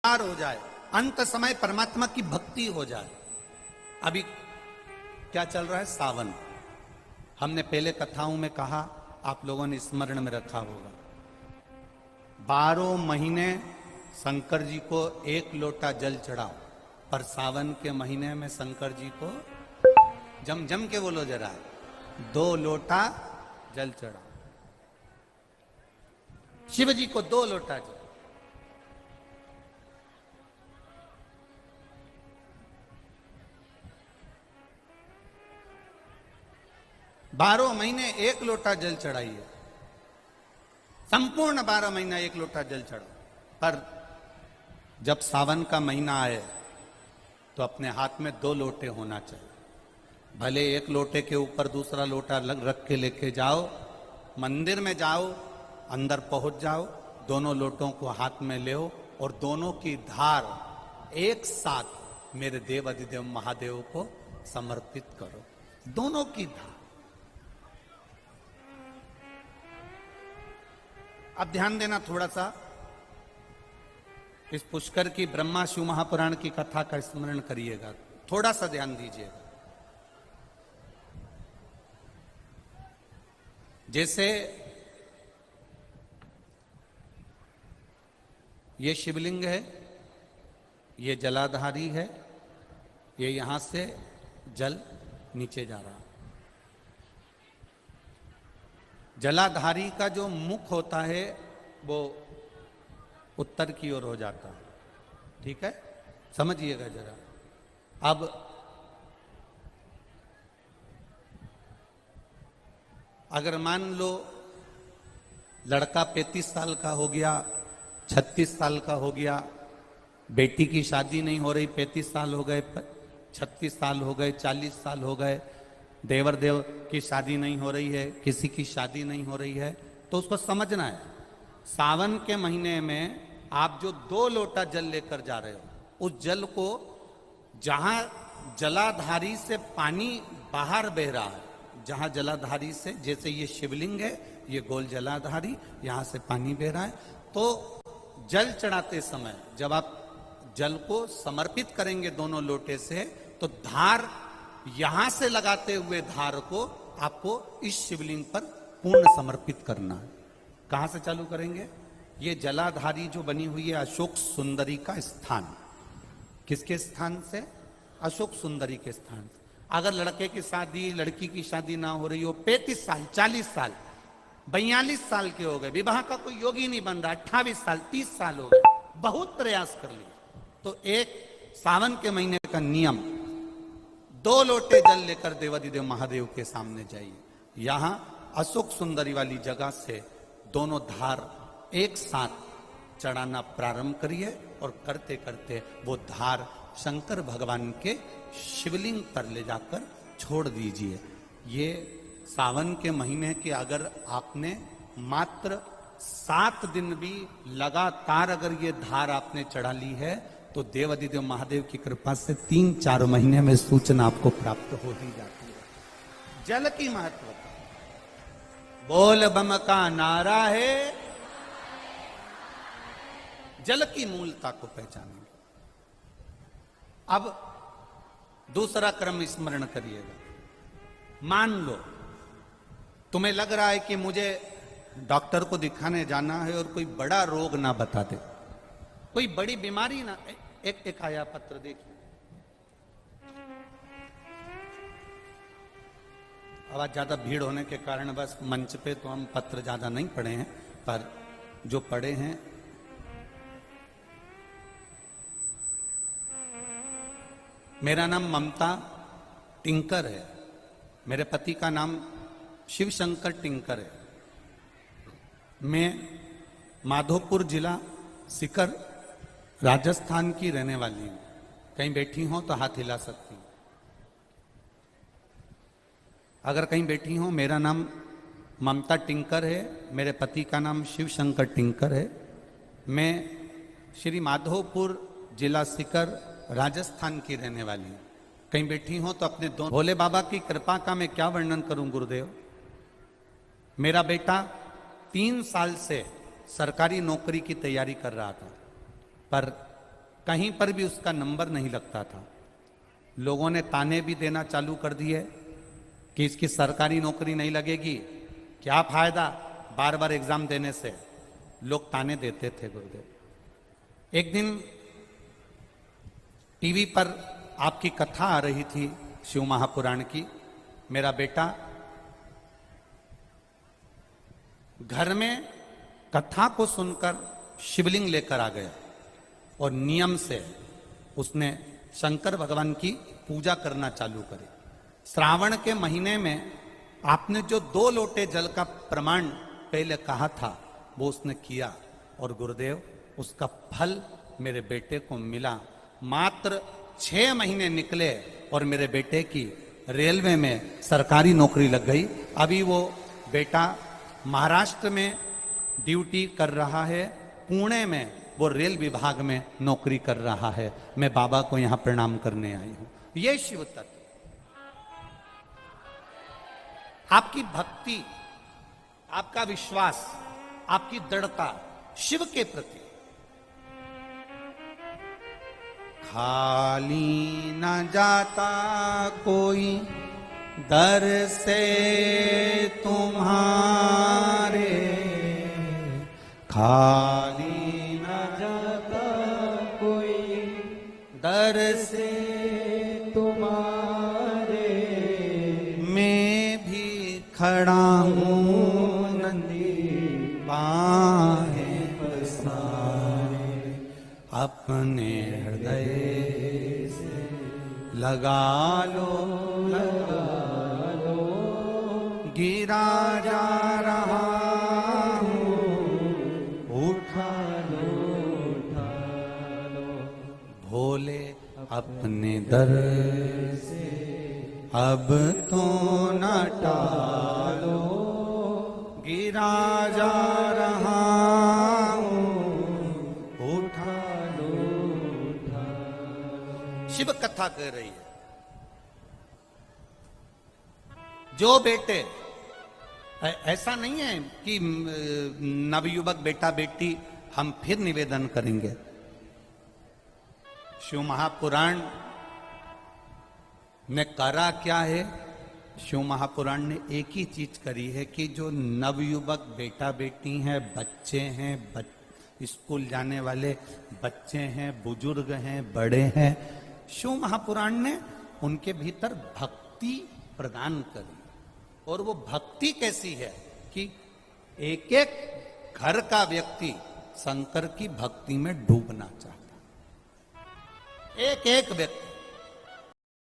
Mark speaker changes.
Speaker 1: हो जाए, अंत समय परमात्मा की भक्ति हो जाए। अभी क्या चल रहा है? सावन। हमने पहले कथाओं में कहा, आप लोगों ने स्मरण में रखा होगा, 12 महीने शंकर जी को 1 लोटा जल चढ़ाओ, पर सावन के महीने में शंकर जी को जम जम के बोलो जरा, 2 लोटा जल चढ़ाओ। शिव जी को 2 लोटा जल। बारह महीने 1 लोटा जल चढ़ाइए, संपूर्ण 12 महीना 1 लोटा जल चढ़ाओ। पर जब सावन का महीना आए तो अपने हाथ में 2 लोटे होना चाहिए। भले 1 लोटे के ऊपर दूसरा लोटा रख के लेके जाओ, मंदिर में जाओ, अंदर पहुंच जाओ, दोनों लोटों को हाथ में ले और दोनों की धार एक साथ मेरे देव अधिदेव महादेव को समर्पित करो। दोनों की धार। अब ध्यान देना थोड़ा सा, इस पुष्कर की ब्रह्मा शिव महापुराण की कथा का स्मरण करिएगा, थोड़ा सा ध्यान दीजिएगा। जैसे ये शिवलिंग है, ये जलाधारी है, ये यहां से जल नीचे जा रहा है। जलाधारी का जो मुख होता है वो उत्तर की ओर हो जाता है, ठीक है, समझिएगा जरा। अब अगर मान लो लड़का 35 साल का हो गया, 36 साल का हो गया, बेटी की शादी नहीं हो रही, 35 साल हो गए, 36 साल हो गए, 40 साल हो गए, देवर देव की शादी नहीं हो रही है, किसी की शादी नहीं हो रही है, तो उसको समझना है, सावन के महीने में आप जो 2 लोटा जल लेकर जा रहे हो, उस जल को जहां जलाधारी से पानी बाहर बह रहा है, जहां जलाधारी से, जैसे ये शिवलिंग है, ये गोल जलाधारी, यहां से पानी बह रहा है, तो जल चढ़ाते समय जब आप जल को समर्पित करेंगे दोनों लोटे से, तो धार यहां से लगाते हुए धार को आपको इस शिवलिंग पर पूर्ण समर्पित करना है। कहां से चालू करेंगे? ये जलाधारी जो बनी हुई है अशोक सुंदरी का स्थान, किसके स्थान से? अशोक सुंदरी के स्थान से। अगर लड़के की शादी, लड़की की शादी ना हो रही हो, 35 साल, 40 साल, 42 साल के हो गए, विवाह का कोई योग ही नहीं बन रहा, 28 साल, 30 साल हो गए, बहुत प्रयास कर लिया, तो एक सावन के महीने का नियम, 2 लोटे जल लेकर देवाधिदेव महादेव के सामने जाइए। यहां अशोक सुंदरी वाली जगह से दोनों धार एक साथ चढ़ाना प्रारंभ करिए और करते करते वो धार शंकर भगवान के शिवलिंग पर ले जाकर छोड़ दीजिए। ये सावन के महीने के अगर आपने मात्र 7 दिन भी लगातार अगर ये धार आपने चढ़ा ली है, तो देवाधिदेव महादेव की कृपा से 3-4 महीने में सूचना आपको प्राप्त हो ही जाती है। जल की महत्वता, बोल बम का नारा है, जल की मूलता को पहचानेंगे। अब दूसरा क्रम स्मरण करिएगा। मान लो तुम्हें लग रहा है कि मुझे डॉक्टर को दिखाने जाना है और कोई बड़ा रोग ना बता दे, कोई बड़ी बीमारी ना, एक आया पत्र देखिए। अब ज्यादा भीड़ होने के कारण बस मंच पे तो हम पत्र ज्यादा नहीं पढ़े हैं, पर जो पढ़े हैं, मेरा नाम ममता टिंकर है, मेरे पति का नाम शिव शंकर टिंकर है, मैं माधोपुर जिला सीकर राजस्थान की रहने वाली हूं। कहीं बैठी हो तो हाथ हिला सकती हूं। अगर कहीं बैठी हो, मेरा नाम ममता टिंकर है, मेरे पति का नाम शिव शंकर टिंकर है, मैं श्री माधोपुर जिला सीकर राजस्थान की रहने वाली हूं। कहीं बैठी हो तो अपने दोनों भोले बाबा की कृपा का मैं क्या वर्णन करूं गुरुदेव। मेरा बेटा 3 साल से सरकारी नौकरी की तैयारी कर रहा था, पर कहीं पर भी उसका नंबर नहीं लगता था। लोगों ने ताने भी देना चालू कर दिए कि इसकी सरकारी नौकरी नहीं लगेगी, क्या फायदा बार बार एग्जाम देने से। लोग ताने देते थे गुरुदेव। एक दिन टीवी पर आपकी कथा आ रही थी शिव महापुराण की। मेरा बेटा घर में कथा को सुनकर शिवलिंग लेकर आ गया और नियम से उसने शंकर भगवान की पूजा करना चालू करी। श्रावण के महीने में आपने जो 2 लोटे जल का प्रमाण पहले कहा था वो उसने किया और गुरुदेव उसका फल मेरे बेटे को मिला। मात्र 6 महीने निकले और मेरे बेटे की रेलवे में सरकारी नौकरी लग गई। अभी वो बेटा महाराष्ट्र में ड्यूटी कर रहा है, पुणे में वो रेल विभाग में नौकरी कर रहा है। मैं बाबा को यहां प्रणाम करने आई हूं। ये शिव तत्व, आपकी भक्ति, आपका विश्वास, आपकी दृढ़ता शिव के प्रति। खाली न जाता कोई दर से तुम्हारे, खाली न जाता कोई दर से तुम्हारे। मैं भी खड़ा हूँ नंदी बाहें पसारे, अपने हृदय से लगा लो, गिरा जा रहा हूँ, उठा लो, भोले अपने दर से अब तो न टालो, गिरा जा रहा हूँ, उठा लो। शिव कथा कह रही है। जो बेटे, ऐसा नहीं है कि नवयुवक बेटा बेटी हम फिर निवेदन करेंगे। शिव महापुराण ने करा क्या है? शिव महापुराण ने एक ही चीज करी है कि जो नवयुवक बेटा बेटी हैं, बच्चे हैं, स्कूल जाने वाले बच्चे हैं, बुजुर्ग हैं, बड़े हैं, शिव महापुराण ने उनके भीतर भक्ति प्रदान करी। और वो भक्ति कैसी है कि एक एक घर का व्यक्ति शंकर की भक्ति में डूबना चाहता, एक एक व्यक्ति।